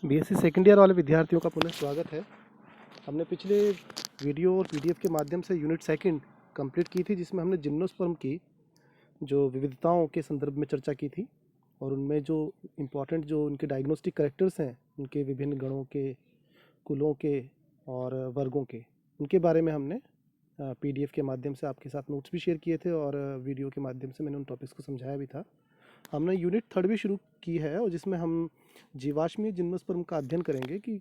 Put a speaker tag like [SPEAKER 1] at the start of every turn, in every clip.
[SPEAKER 1] BSc second year वाले विद्यार्थियों का पुनः स्वागत है। हमने पिछले वीडियो और पीडीएफ के माध्यम से यूनिट सेकंड कंप्लीट की थी, जिसमें हमने जिम्नोस्पर्म की जो विविधताओं के संदर्भ में चर्चा की थी और उनमें जो इम्पोर्टेंट जो उनके डायग्नोस्टिक कैरेक्टर्स हैं, उनके विभिन्न गणों के, कुलों के और वर्गों के, उनके बारे में हमने पीडीएफ के माध्यम से आपके साथ नोट्स भी शेयर किए थे और वीडियो के माध्यम से मैंने उन टॉपिक्स को समझाया भी था। हमने यूनिट थर्ड भी शुरू की है और जिसमें हम जीवाश्मीय जिम्नोस्पर्म का अध्ययन करेंगे कि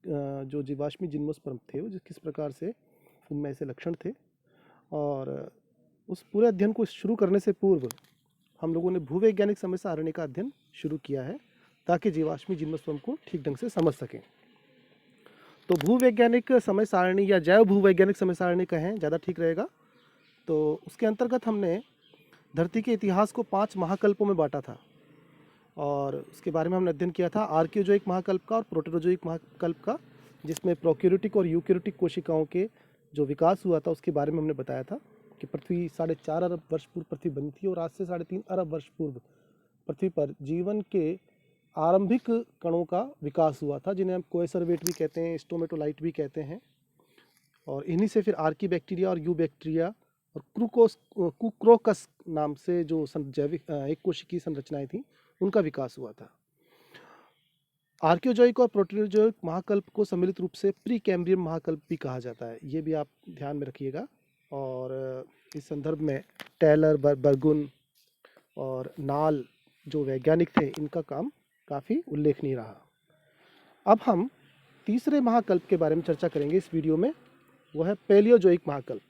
[SPEAKER 1] जो जीवाश्मीय जिम्नोस्पर्म थे वो किस प्रकार से उनमें ऐसे लक्षण थे। और उस पूरे अध्ययन को शुरू करने से पूर्व हम लोगों ने भूवैज्ञानिक समय सारणी का अध्ययन शुरू किया है ताकि जीवाश्मीय जिम्नोस्पर्म को ठीक ढंग से समझ सकें। तो भूवैज्ञानिक समय सारणी या जैव भूवैज्ञानिक समय सारणी कहें ज़्यादा ठीक रहेगा। तो उसके अंतर्गत हमने धरती के इतिहास को 5 महाकल्पों में बांटा था और उसके बारे में हमने अध्ययन किया था आर्कियोजोइक महाकल्प का और प्रोटेरोजोइक महाकल्प का, जिसमें प्रोक्यूरियोटिक और यूकैरियोटिक कोशिकाओं के जो विकास हुआ था उसके बारे में हमने बताया था कि पृथ्वी 4.5 अरब वर्ष पूर्व पृथ्वी बनी थी और आज से 3.5 अरब वर्ष पूर्व पृथ्वी पर जीवन के आरंभिक कणों का विकास हुआ था, जिन्हें हम कोएसरवेट भी कहते हैं, स्टोमेटोलाइट भी कहते हैं। और इन्हीं से फिर आर्की बैक्टीरिया और यू बैक्टीरिया और कुक्रोकस नाम से जो जैविक एक कोशिकीय संरचनाएं थी उनका विकास हुआ था। आर्कियोजोइक और प्रोटेरोजोइक महाकल्प को सम्मिलित रूप से प्री कैम्ब्रियन महाकल्प भी कहा जाता है, ये भी आप ध्यान में रखिएगा। और इस संदर्भ में टेलर, बर्गुन और नाल जो वैज्ञानिक थे, इनका काम काफ़ी उल्लेखनीय रहा। अब हम तीसरे महाकल्प के बारे में चर्चा करेंगे इस वीडियो में, वो है पैलियोजोइक महाकल्प,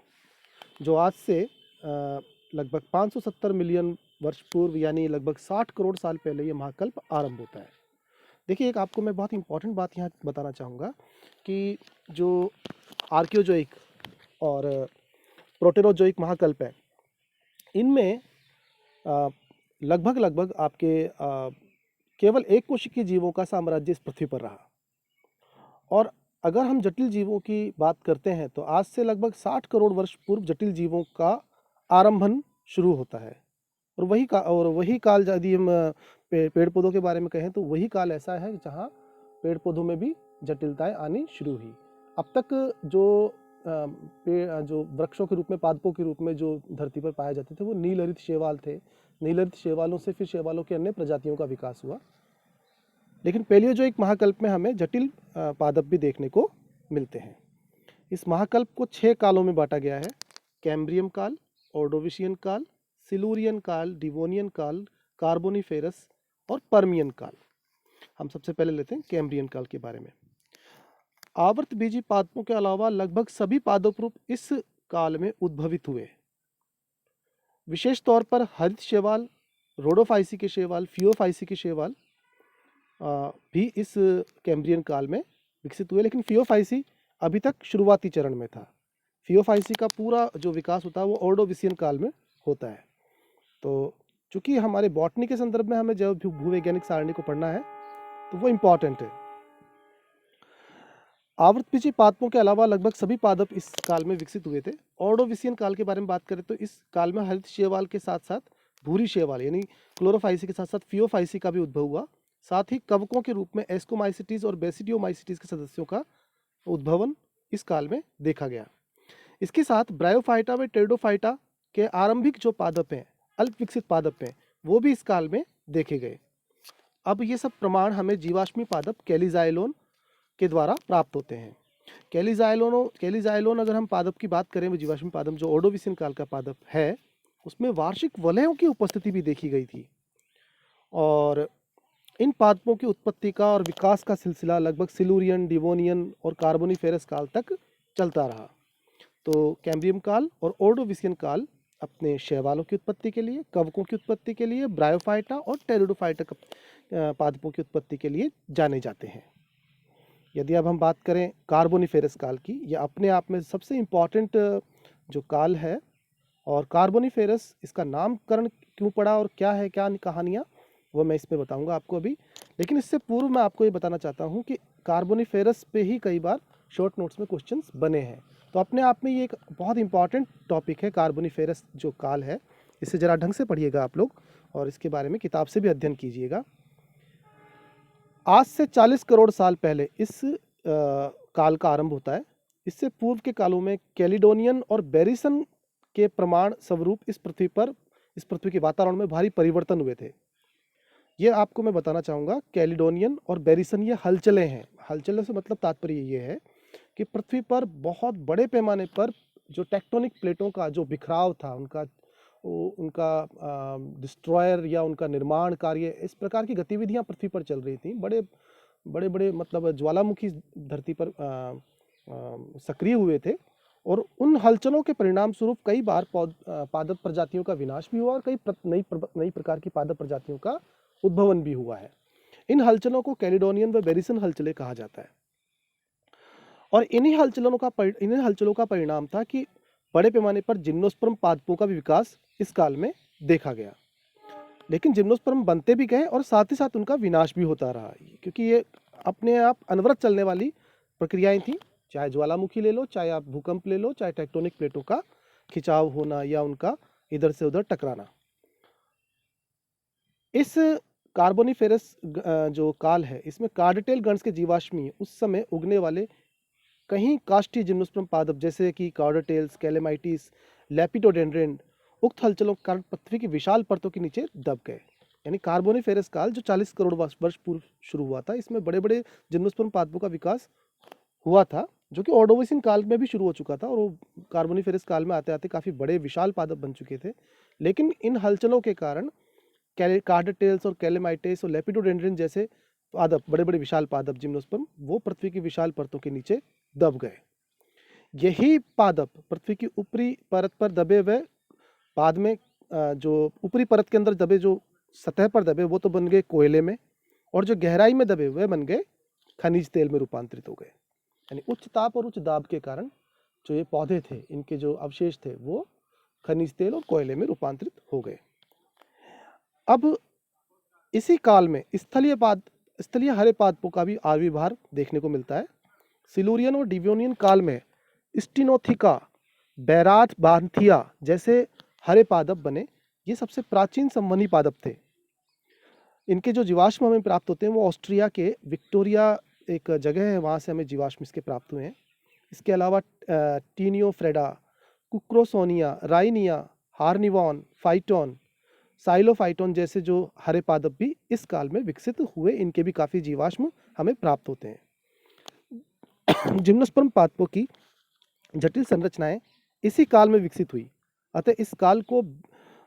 [SPEAKER 1] जो आज से लगभग 570 मिलियन वर्ष पूर्व यानी लगभग 60 करोड़ साल पहले ये महाकल्प आरंभ होता है। देखिए, एक आपको मैं बहुत इंपॉर्टेंट बात यहाँ बताना चाहूँगा कि जो आर्कियोजोइक और प्रोटेरोजोइक महाकल्प है, इनमें लगभग आपके केवल एक कोशिकीय जीवों का साम्राज्य इस पृथ्वी पर रहा। और अगर हम जटिल जीवों की बात करते हैं तो आज से लगभग 60 करोड़ वर्ष पूर्व जटिल जीवों का आरंभन शुरू होता है। और वही काल यदि हम पेड़ पौधों के बारे में कहें तो वही काल ऐसा है जहाँ पेड़ पौधों में भी जटिलताएं आनी शुरू हुई। अब तक जो वृक्षों के रूप में, पादपों के रूप में जो धरती पर पाए जाते थे वो नीलहरित शैवाल थे। नीलहरित शैवालों से फिर शैवालों के अन्य प्रजातियों का विकास हुआ। लेकिन पैलियोजोइक महाकल्प में हमें जटिल पादप भी देखने को मिलते हैं। इस महाकल्प को 6 कालों में बांटा गया है: कैम्ब्रियम काल, ऑर्डोविशियन काल, सिलूरियन काल, डिवोनियन काल, कार्बोनिफेरस और पर्मियन काल। हम सबसे पहले लेते हैं कैम्ब्रियन काल के बारे में। आवर्तबीजी पादपों के अलावा लगभग सभी पादप रूप इस काल में उद्भवित हुए। विशेष तौर पर हरित शैवाल, रोडोफाइसी के शैवाल, फियोफाइसी के शैवाल भी इस कैम्ब्रियन काल में विकसित हुए। लेकिन फियोफाइसी अभी तक शुरुआती चरण में था। फियोफाइसी का पूरा जो विकास होता है वो ऑर्डोविशियन काल में होता है। तो चूंकि हमारे बॉटनी के संदर्भ में हमें जैव भूवैज्ञानिक सारणी को पढ़ना है तो वो इम्पॉर्टेंट है। आवर्तबीजी पादपों के अलावा लगभग सभी पादप इस काल में विकसित हुए थे। ऑर्डोविशियन काल के बारे में बात करें तो इस काल में हरित शैवाल के साथ साथ भूरी शैवाल यानी क्लोरोफाइसी के साथ साथ फियोफाइसी का भी उद्भव हुआ। साथ ही कवकों के रूप में एस्कोमाइसिटीज और बेसिडियोमाइसिटीज के सदस्यों का उद्भवन इस काल में देखा गया। इसके साथ ब्रायोफाइटा व टेरिडोफाइटा के आरंभिक जो पादप हैं, अल्प विकसित पादप हैं, वो भी इस काल में देखे गए। अब ये सब प्रमाण हमें जीवाश्मी पादप कैलिजाइलोन के द्वारा प्राप्त होते हैं। कैलिजाइलोन अगर हम पादप की बात करें, वो जीवाश्मी पादप जो ऑर्डोविशियन काल का पादप है, उसमें वार्षिक वलयों की उपस्थिति भी देखी गई थी। और इन पादपों की उत्पत्ति का और विकास का सिलसिला लगभग सिलूरियन, डिवोनियन और कार्बोनिफेरस काल तक चलता रहा। तो कैम्ब्रियम काल और ऑर्डोविशियन काल अपने शैवालों की उत्पत्ति के लिए, कवकों की उत्पत्ति के लिए, ब्रायोफाइटा और टेरिडोफाइटा पादपों की उत्पत्ति के लिए जाने जाते हैं। यदि अब हम बात करें कार्बोनिफेरस काल की, यह अपने आप में सबसे इम्पॉर्टेंट जो काल है। और कार्बोनिफेरस, इसका नामकरण क्यों पड़ा और क्या है, क्या कहानियाँ, वो मैं इसमें बताऊंगा आपको अभी। लेकिन इससे पूर्व मैं आपको ये बताना चाहता हूँ कि कार्बोनिफेरस पे ही कई बार शॉर्ट नोट्स में क्वेश्चंस बने हैं। तो अपने आप में ये एक बहुत इंपॉर्टेंट टॉपिक है कार्बोनिफेरस जो काल है। इसे ज़रा ढंग से पढ़िएगा आप लोग और इसके बारे में किताब से भी अध्ययन कीजिएगा। आज से 40 करोड़ साल पहले इस काल का आरंभ होता है। इससे पूर्व के कालों में कैलिडोनियन और बेरिसन के प्रमाण स्वरूप इस पृथ्वी के वातावरण में भारी परिवर्तन हुए थे। ये आपको मैं बताना चाहूँगा, कैलिडोनियन और बेरिसन ये हलचलें हैं। हलचलों से मतलब तात्पर्य ये है कि पृथ्वी पर बहुत बड़े पैमाने पर जो टेक्टोनिक प्लेटों का जो बिखराव था, उनका डिस्ट्रॉयर या उनका निर्माण कार्य, इस प्रकार की गतिविधियां पृथ्वी पर चल रही थी। बड़े बड़े मतलब ज्वालामुखी धरती पर सक्रिय हुए थे और उन हलचलों के परिणाम स्वरूप कई बार पादप प्रजातियों का विनाश भी हुआ और कई नई प्रकार की पादप प्रजातियों का उद्भवन भी हुआ है। इन हलचलों को कैलिडोनियन व बेरिसन हलचलें कहा जाता है और इन्हीं हलचलों का परिणाम था कि बड़े पैमाने पर जिम्नोस्पर्म पादपों का भी विकास इस काल में देखा गया। लेकिन जिम्नोस्पर्म बनते भी गए और साथ ही साथ उनका विनाश भी होता रहा, क्योंकि ये अपने आप अनवरत चलने वाली प्रक्रियाएं थी। चाहे ज्वालामुखी ले लो, चाहे आप भूकंप ले लो, चाहे टेक्टोनिक प्लेटों का खिंचाव होना या उनका इधर से उधर टकराना। इस कार्बोनिफेरस जो काल है, इसमें कार्डटेल गण के जीवाश्मी उस समय उगने वाले कहीं काष्ठीय जिम्नोस्पर्म पादप जैसे कि कार्डटेल्स, कैलेमाइटिस, लेपिडोडेंड्रेन उक्त हलचलों के कारण पृथ्वी की विशाल परतों के नीचे दब गए। यानी कार्बोनिफेरस काल जो 40 करोड़ वर्ष पूर्व शुरू हुआ था, इसमें बड़े बड़े जिम्नोस्पर्म पादपों का विकास हुआ था, जो कि ऑर्डोविसिन काल में भी शुरू हो चुका था और वो कार्बोनिफेरस काल में आते आते काफ़ी बड़े विशाल पादप बन चुके थे। लेकिन इन हलचलों के कारण कार्डटेल्स और कैलेमाइटिस और लेपिडोडेंड्रेन जैसे पादप, बड़े बड़े विशाल पादप जिम्नोस्पर्म, वो पृथ्वी की विशाल परतों के नीचे दब गए। यही पादप पृथ्वी की ऊपरी परत पर दबे हुए, बाद में जो ऊपरी परत के अंदर दबे, जो सतह पर दबे, वो तो बन गए कोयले में, और जो गहराई में दबे हुए बन गए खनिज तेल में रूपांतरित हो गए। यानी उच्च ताप और उच्च दाब के कारण जो ये पौधे थे, इनके जो अवशेष थे, वो खनिज तेल और कोयले में रूपांतरित हो गए। अब इसी काल में स्थलीय हरे पादपों का भी आविर्भाव देखने को मिलता है। सिलूरियन और डिवोनियन काल में स्टिनोथिका, बैराथबांथिया जैसे हरे पादप बने। ये सबसे प्राचीन संवहनी पादप थे। इनके जो जीवाश्म हमें प्राप्त होते हैं वो ऑस्ट्रिया के विक्टोरिया एक जगह है, वहाँ से हमें जीवाश्म इसके प्राप्त हुए हैं। इसके अलावा टीनियोफ्रेडा, कुक्रोसोनिया, राइनिया, हार्निवॉन, फाइटोन, साइलोफाइटोन जैसे जो हरे पादप भी इस काल में विकसित हुए। इनके भी काफ़ी जीवाश्म हमें प्राप्त होते हैं। जिम्नोस्पर्म पादपों की जटिल संरचनाएं इसी काल में विकसित हुई, अतः इस काल को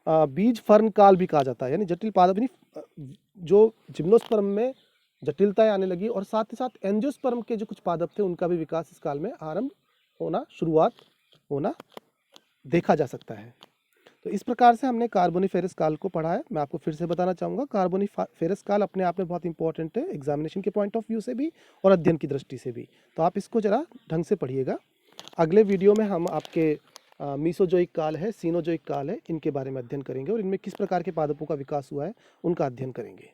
[SPEAKER 1] बीज फर्न काल भी कहा जाता है। यानी जटिल पादप, जो जिम्नोस्पर्म में जटिलताएं आने लगी और साथ ही साथ एंजियोस्पर्म के जो कुछ पादप थे, उनका भी विकास इस काल में शुरुआत होना देखा जा सकता है। तो इस प्रकार से हमने कार्बोनिफेरस काल को पढ़ा है। मैं आपको फिर से बताना चाहूँगा, कार्बोनिफेरस काल अपने आप में बहुत इंपॉर्टेंट है, एग्जामिनेशन के पॉइंट ऑफ व्यू से भी और अध्ययन की दृष्टि से भी। तो आप इसको ज़रा ढंग से पढ़िएगा। अगले वीडियो में हम आपके मीसोजोइक काल है, सीनोजोइक काल है, इनके बारे में अध्ययन करेंगे और इनमें किस प्रकार के पादपों का विकास हुआ है उनका अध्ययन करेंगे।